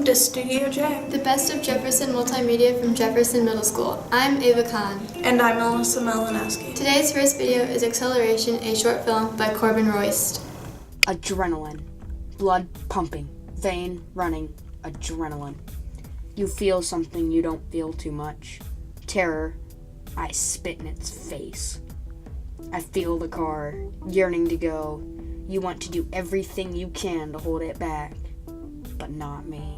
Welcome to Studio J. The best of Jefferson Multimedia from Jefferson Middle School. I'm Ava Kahn. And I'm Melissa Malinowski. Today's first video is Acceleration, a short film by Corbin Royst. Adrenaline. Blood pumping. Vein running. Adrenaline. You feel something you don't feel too much. Terror. I spit in its face. I feel the car, yearning to go. You want to do everything you can to hold it back. But not me.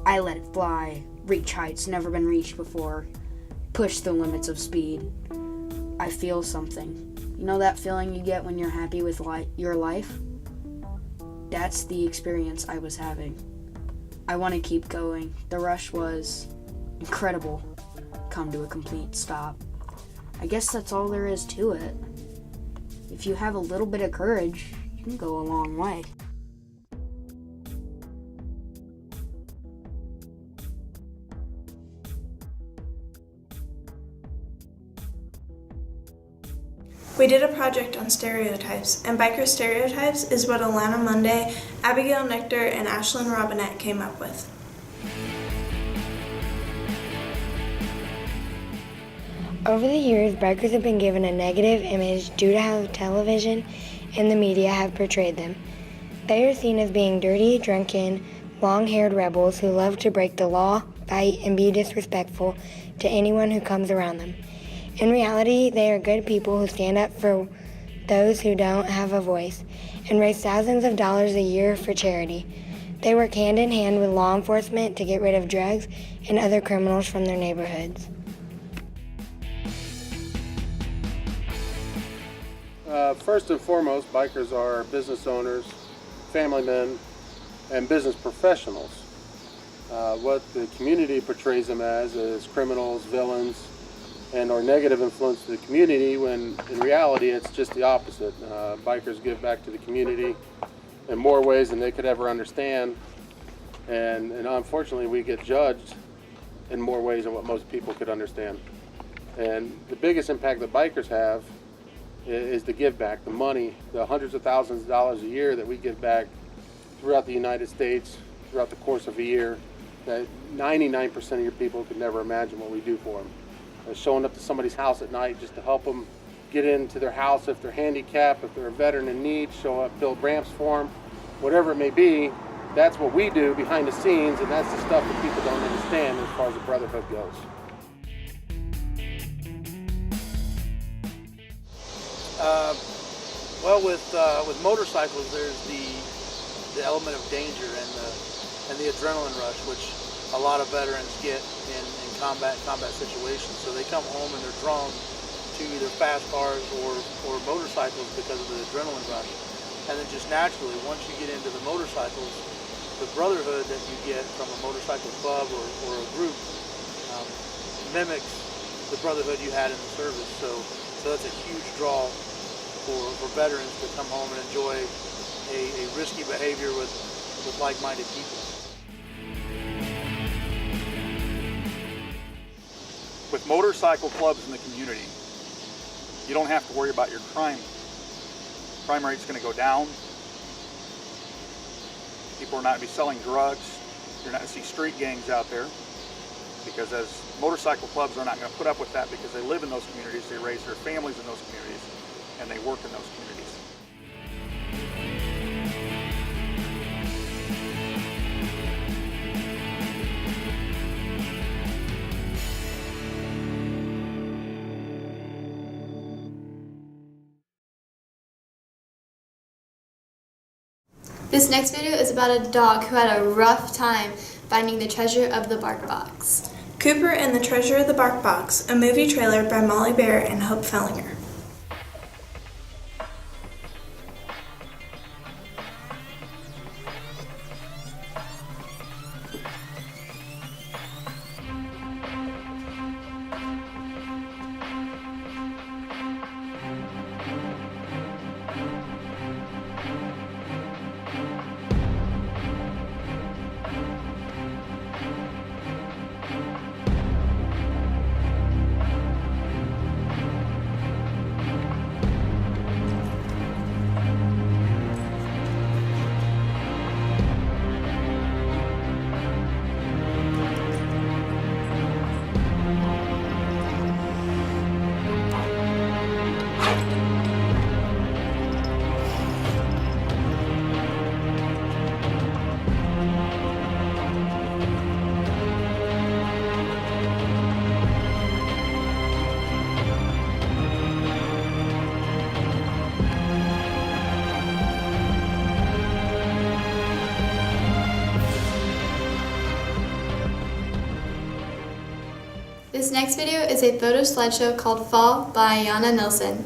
I let it fly, reach heights never been reached before, push the limits of speed. I feel something. You know that feeling you get when you're happy with your life? That's the experience I was having. I want to keep going. The rush was incredible. Come to a complete stop. I guess that's all there is to it. If you have a little bit of courage, you can go a long way. We did a project on stereotypes, and biker stereotypes is what Alana Monday, Abigail Nectar, and Ashlyn Robinette came up with. Over the years, bikers have been given a negative image due to how television and the media have portrayed them. They are seen as being dirty, drunken, long-haired rebels who love to break the law, fight, and be disrespectful to anyone who comes around them. In reality, they are good people who stand up for those who don't have a voice and raise thousands of dollars a year for charity. They work hand in hand with law enforcement to get rid of drugs and other criminals from their neighborhoods. First and foremost, bikers are business owners, family men, and business professionals. What the community portrays them as is criminals, villains, and or negative influence to the community, when in reality it's just the opposite. Bikers give back to the community in more ways than they could ever understand, and unfortunately we get judged in more ways than what most people could understand. And the biggest impact that bikers have is the give back, the money, the hundreds of thousands of dollars a year that we give back throughout the United States, throughout the course of a year, that 99% of your people could never imagine what we do for them. Showing up to somebody's house at night just to help them get into their house if they're handicapped, if they're a veteran in need, show up, build ramps for them, whatever it may be. That's what we do behind the scenes, and that's the stuff that people don't understand as far as the brotherhood goes. With motorcycles, there's the element of danger and the adrenaline rush, which a lot of veterans get in combat situations. So they come home and they're drawn to either fast cars or motorcycles because of the adrenaline rush. And then just naturally, once you get into the motorcycles, the brotherhood that you get from a motorcycle club or a group mimics the brotherhood you had in the service. So that's a huge draw for veterans to come home and enjoy a risky behavior with like-minded people. With motorcycle clubs in the community, you don't have to worry about your crime. Crime rate's going to go down. People are not going to be selling drugs. You're not going to see street gangs out there, because as motorcycle clubs are not going to put up with that, because they live in those communities, they raise their families in those communities, and they work in those communities. This next video is about a dog who had a rough time finding the treasure of the bark box. Cooper and the Treasure of the Bark Box, a movie trailer by Molly Bear and Hope Fellinger. This next video is a photo slideshow called Fall by Ayana Nilsson.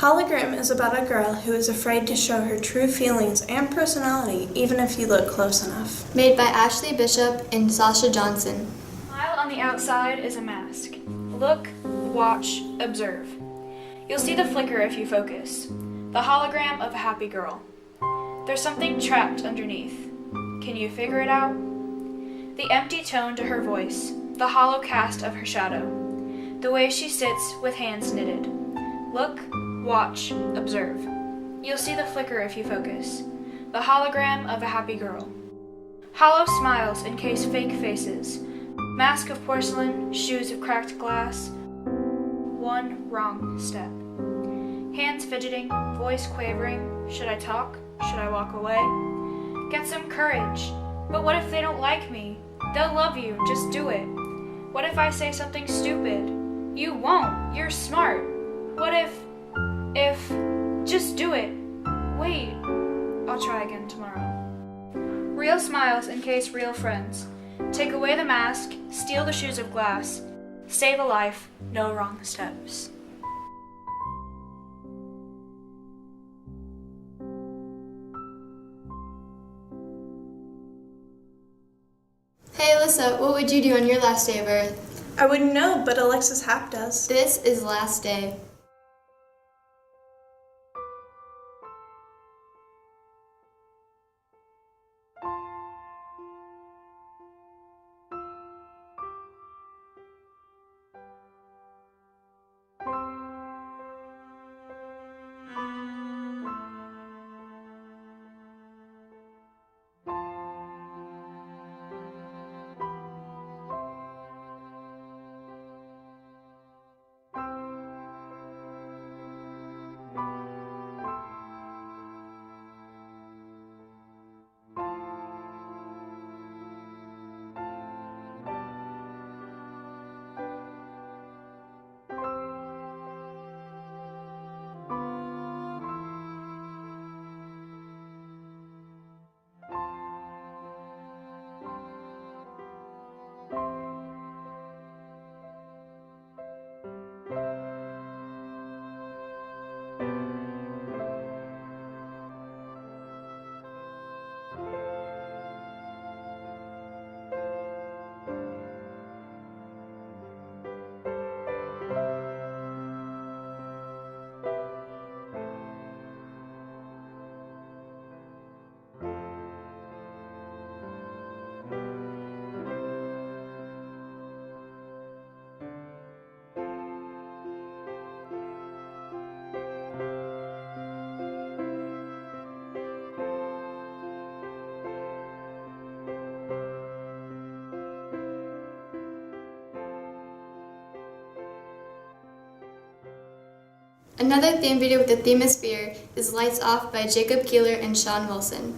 Hologram is about a girl who is afraid to show her true feelings and personality, even if you look close enough. Made by Ashley Bishop and Sasha Johnson. Smile on the outside is a mask. Look, watch, observe. You'll see the flicker if you focus. The hologram of a happy girl. There's something trapped underneath. Can you figure it out? The empty tone to her voice, the hollow cast of her shadow. The way she sits with hands knitted. Look, watch, observe. You'll see the flicker if you focus. The hologram of a happy girl. Hollow smiles encase fake faces. Mask of porcelain, shoes of cracked glass. One wrong step. Hands fidgeting, voice quavering. Should I talk? Should I walk away? Get some courage. But what if they don't like me? They'll love you, just do it. What if I say something stupid? You won't, you're smart. What if, just do it. Wait, I'll try again tomorrow. Real smiles encase real friends. Take away the mask, steal the shoes of glass. Save a life, no wrong steps. Hey Alyssa, what would you do on your last day of Earth? I wouldn't know, but Alexis Happ does. This is Last Day. Another theme video with the theme of Spear is Lights Off by Jacob Keeler and Sean Wilson.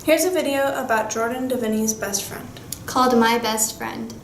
Here's a video about Jordan Deviney's best friend. Called My Best Friend.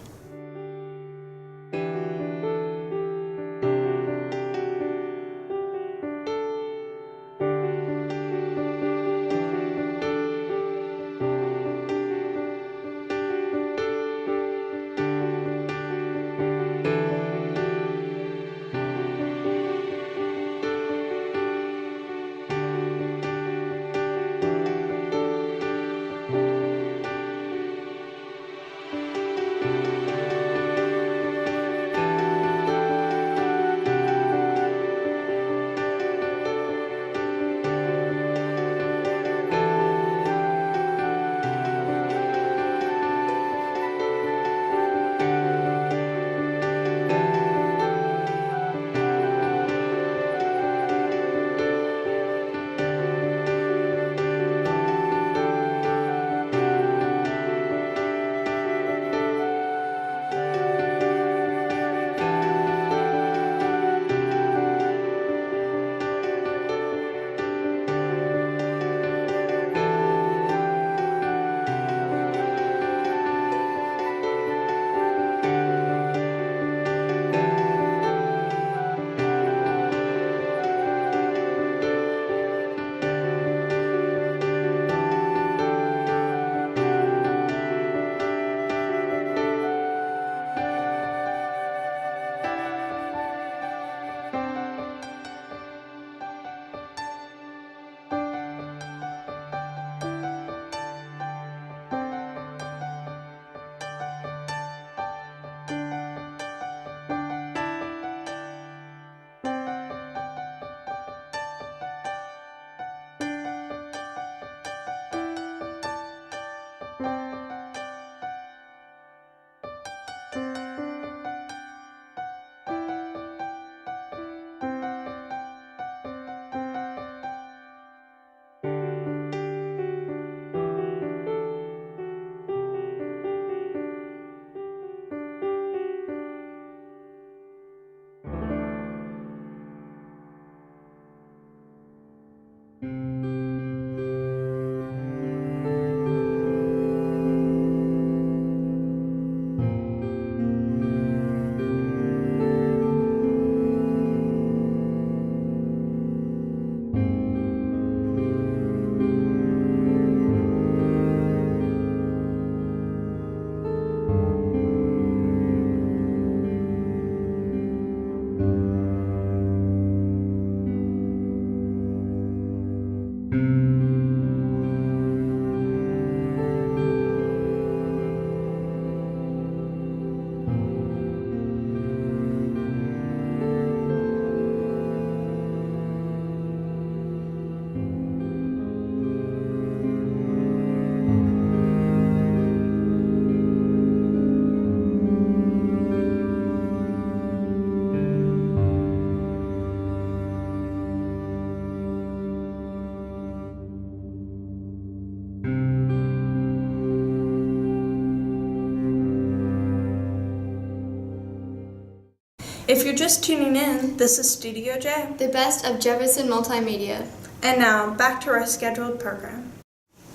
If you're just tuning in, this is Studio J. The best of Jefferson Multimedia. And now, back to our scheduled program.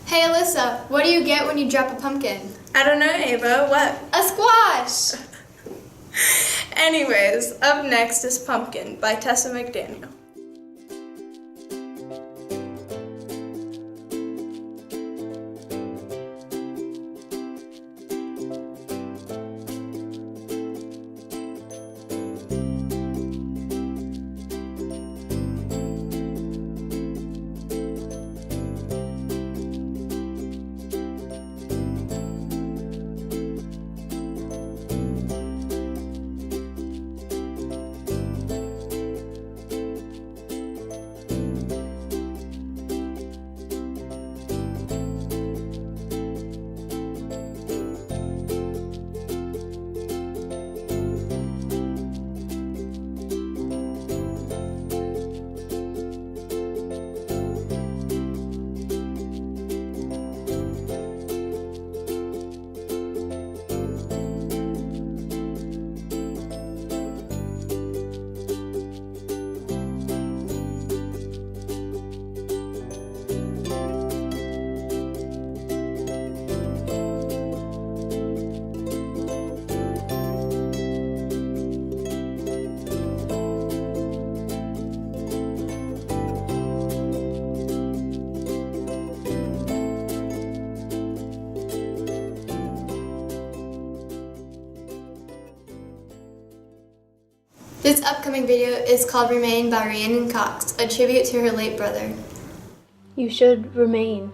Hey Alyssa, what do you get when you drop a pumpkin? I don't know, Ava, what? A squash! Anyways, up next is Pumpkin by Tessa McDaniel. This upcoming video is called Remain by Rhiannon Cox, a tribute to her late brother. You should remain.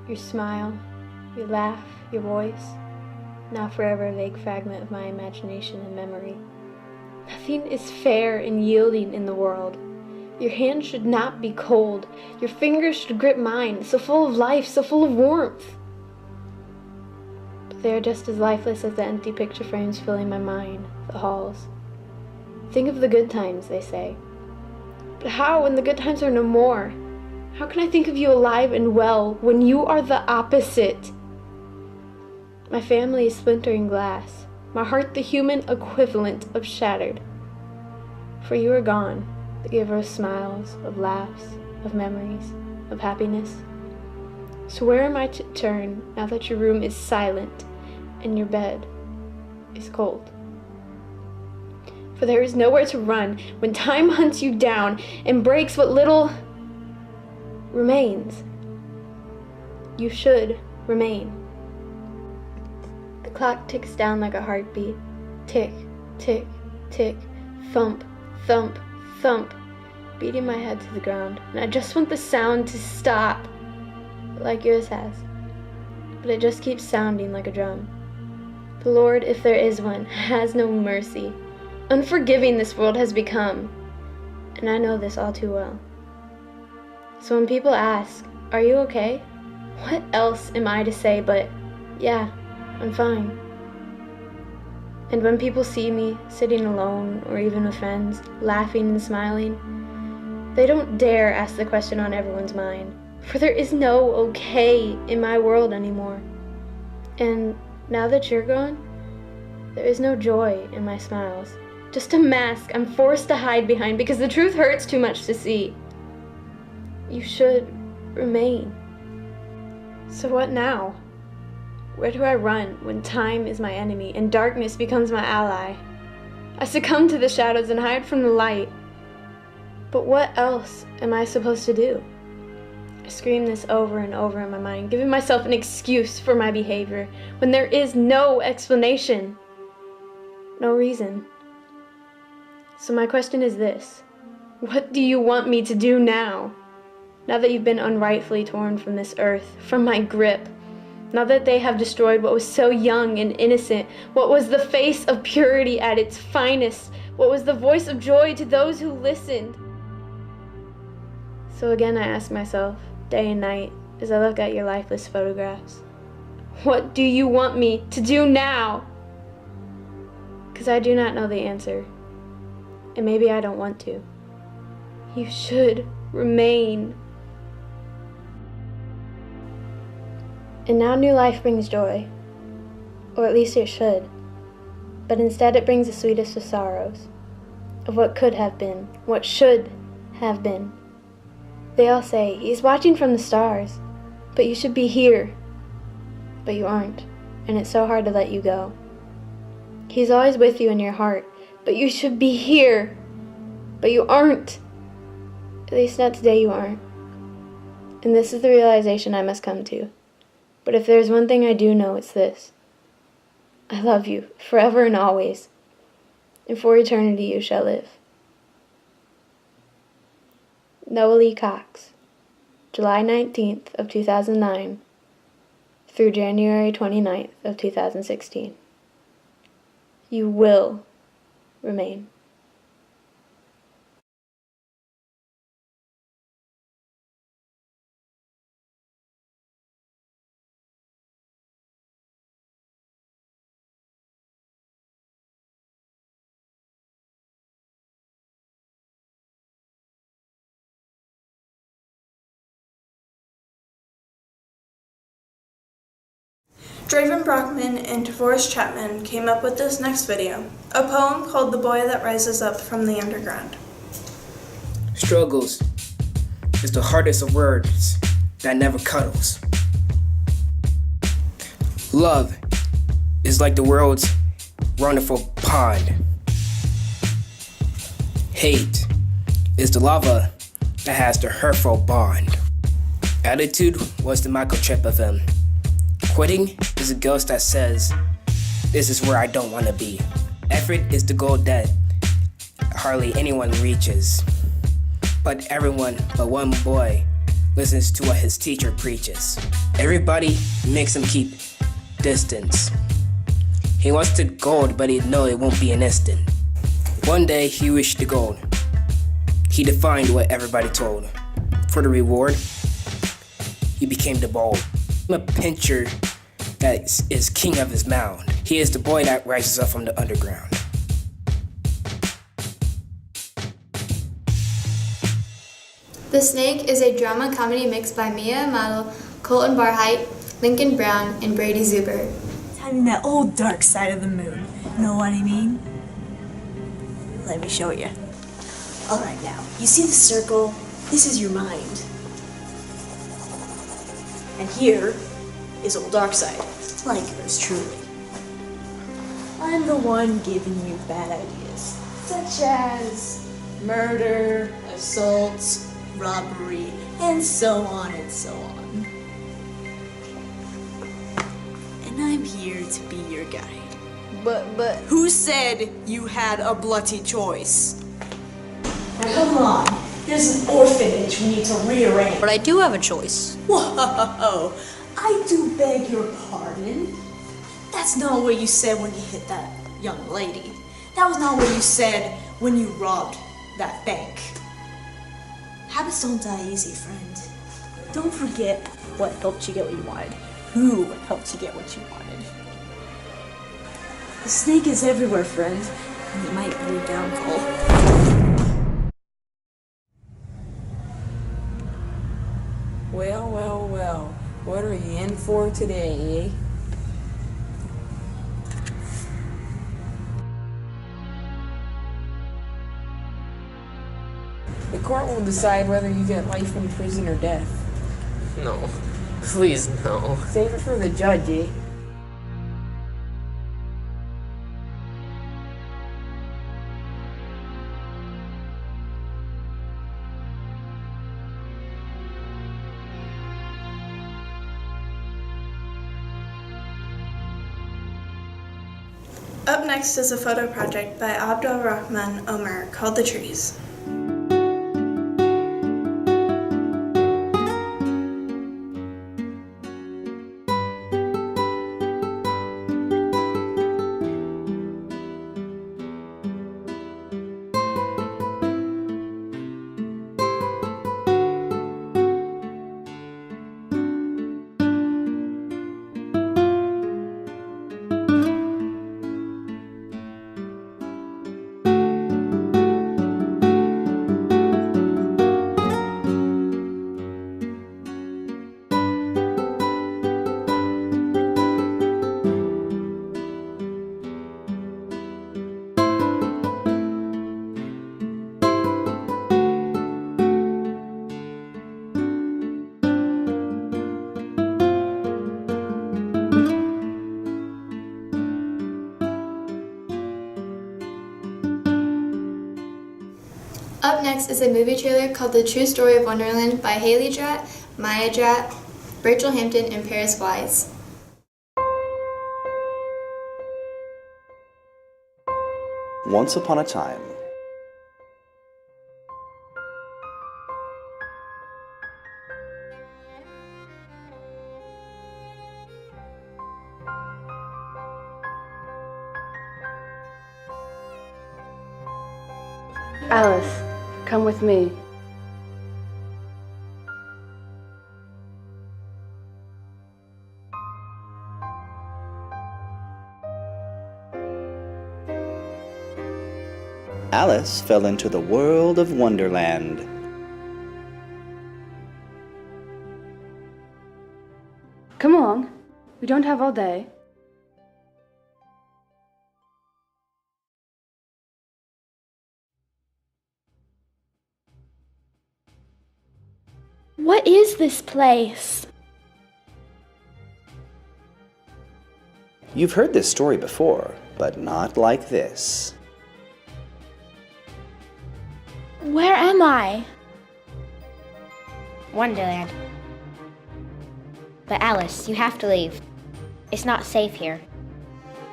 Your smile, your laugh, your voice, now forever a vague fragment of my imagination and memory. Nothing is fair and yielding in the world. Your hand should not be cold. Your fingers should grip mine, so full of life, so full of warmth. But they are just as lifeless as the empty picture frames filling my mind, the halls. Think of the good times, they say. But how when the good times are no more? How can I think of you alive and well when you are the opposite? My family is splintering glass, my heart the human equivalent of shattered. For you are gone, the giver of smiles, of laughs, of memories, of happiness. So where am I to turn now that your room is silent and your bed is cold? For there is nowhere to run when time hunts you down and breaks what little remains. You should remain. The clock ticks down like a heartbeat. Tick, tick, tick, thump, thump, thump, beating my head to the ground. And I just want the sound to stop, like yours has. But it just keeps sounding like a drum. The Lord, if there is one, has no mercy. Unforgiving this world has become, and I know this all too well. So when people ask, "Are you okay?" what else am I to say but, "Yeah, I'm fine." And when people see me sitting alone or even with friends, laughing and smiling, they don't dare ask the question on everyone's mind, for there is no okay in my world anymore. And now that you're gone, there is no joy in my smiles. Just a mask I'm forced to hide behind because the truth hurts too much to see. You should remain. So what now? Where do I run when time is my enemy and darkness becomes my ally? I succumb to the shadows and hide from the light. But what else am I supposed to do? I scream this over and over in my mind, giving myself an excuse for my behavior when there is no explanation, no reason. So my question is this: what do you want me to do now? Now that you've been unrightfully torn from this earth, from my grip, now that they have destroyed what was so young and innocent, what was the face of purity at its finest, what was the voice of joy to those who listened. So again I ask myself, day and night, as I look at your lifeless photographs, what do you want me to do now? Because I do not know the answer. And maybe I don't want to. You should remain. And now new life brings joy. Or at least it should. But instead it brings the sweetest of sorrows. Of what could have been. What should have been. They all say, he's watching from the stars. But you should be here. But you aren't. And it's so hard to let you go. He's always with you in your heart. But you should be here. But you aren't. At least not today you aren't. And this is the realization I must come to. But if there's one thing I do know, it's this. I love you, forever and always. And for eternity you shall live. Noah Lee Cox, July 19th of 2009 through January 29th of 2016. You will remain. Draven Brockman and DeForest Chapman came up with this next video, a poem called The Boy That Rises Up from the Underground. Struggles is the hardest of words that never cuddles. Love is like the world's wonderful pond. Hate is the lava that has the hurtful bond. Attitude was the microchip of him. Quitting is a ghost that says, this is where I don't want to be. Effort is the gold that hardly anyone reaches. But everyone but one boy listens to what his teacher preaches. Everybody makes him keep distance. He wants the gold, but he knows it won't be an instant. One day he reached the gold. He defined what everybody told. For the reward, he became the bold. I'm a pincher that is king of his mound. He is the boy that rises up from the underground. The Snake is a drama comedy mixed by Mia Amato, Colton Barheit, Lincoln Brown, and Brady Zuber. I'm that old dark side of the moon. Know what I mean? Let me show you. Alright now, you see the circle? This is your mind. And here is old dark side, like yours truly. I'm the one giving you bad ideas, such as murder, assault, robbery, and so on and so on. And I'm here to be your guide. But who said you had a bloody choice? Now come on, there's an orphanage we need to rearrange. But I do have a choice. Whoa, I do beg your pardon. That's not what you said when you hit that young lady. That was not what you said when you robbed that bank. Habits don't die easy, friend. Don't forget what helped you get what you wanted. Who helped you get what you wanted. The snake is everywhere, friend, and it might be your downfall. Well, what are you in for today, eh? The court will decide whether you get life in prison or death. No. Please, no. Save it for the judge, eh? Up next is a photo project by Abdul Rahman Omer called The Trees. Up next is a movie trailer called The True Story of Wonderland by Haley Dratt, Maya Dratt, Rachel Hampton, and Paris Wise. Once upon a time, Alice, come with me. Alice fell into the world of Wonderland. Come along. We don't have all day. What is this place? You've heard this story before, but not like this. Where am I? Wonderland. But Alice, you have to leave. It's not safe here.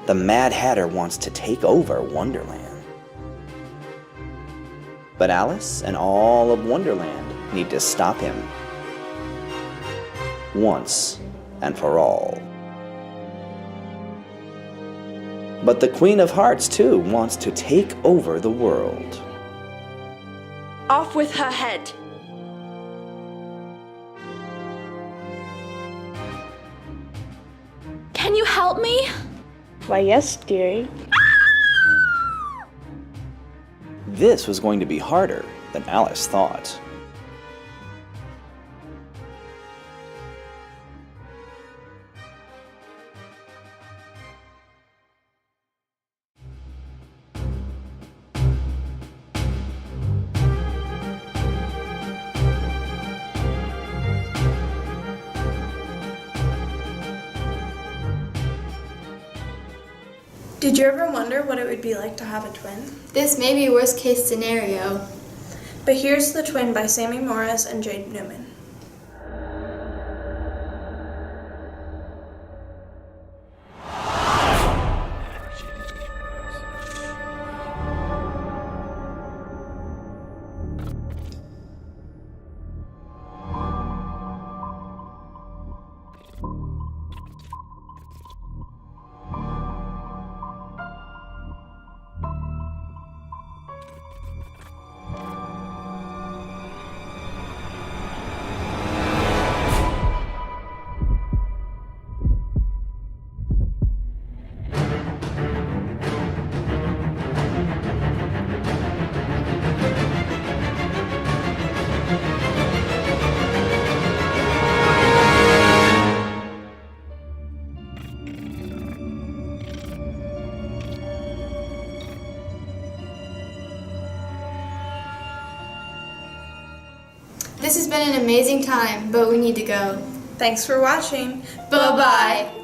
The Mad Hatter wants to take over Wonderland. But Alice and all of Wonderland need to stop him. Once and for all. But the Queen of Hearts, too, wants to take over the world. Off with her head. Can you help me? Why, yes, dearie. This was going to be harder than Alice thought. Did you ever wonder what it would be like to have a twin? This may be worst case scenario. But here's The Twin by Sammy Morris and Jade Newman. This has been an amazing time, but we need to go. Thanks for watching. Bye-bye.